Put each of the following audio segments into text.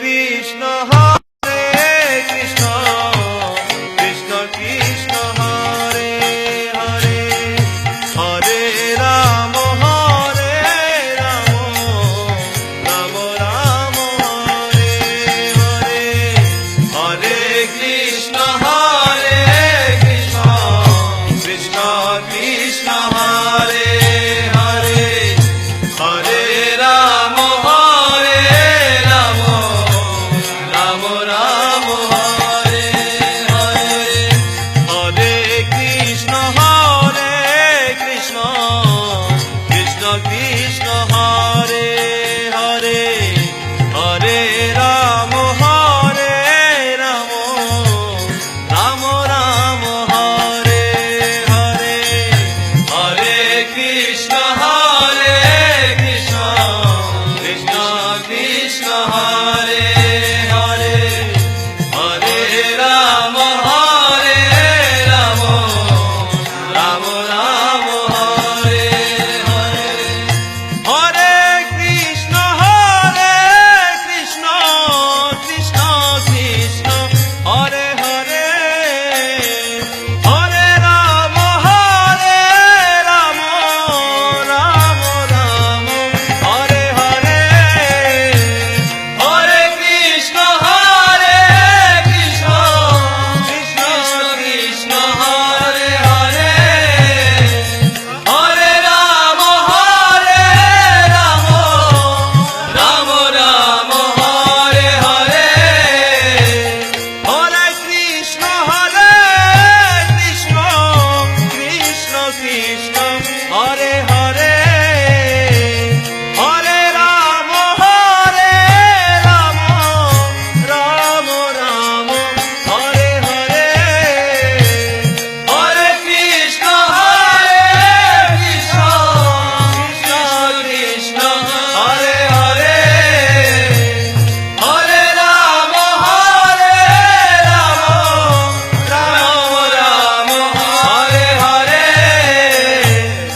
Krishna Hare Krishna Krishna Krishna Hare Hare Hare Ram Ram Ram Hare Hare Hare Krishna Krishna Krishna Hare Hare Hare Ram Ram Ram Hare Hare Hare Krishna Krishna Krishna Krishna Hare Hare Hare Ram Ram Ram Hare Hare Hare Krishna Krishna Krishna Krishna Hare Hare Hare Ram Ram Ram Hare Hare Hare Krishna Krishna Krishna Krishna Hare Hare Hare Ram Ram Ram Hare Hare Hare Krishna Krishna Krishna Krishna Hare Hare Hare Ram Ram Ram Hare Hare Hare Krishna Krishna Krishna Krishna Hare Hare Hare Ram Ram Ram Hare Hare Hare Krishna Krishna Krishna Hare Hare Hare Ram Ram Hare Hare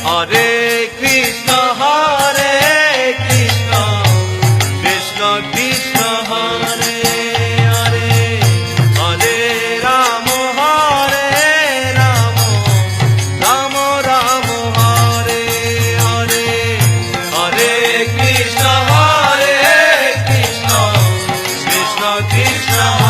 Hare Krishna Krishna Krishna Krishna Hare Hare Hare Ram Ram Ram Hare Hare Hare Krishna Krishna Krishna Krishna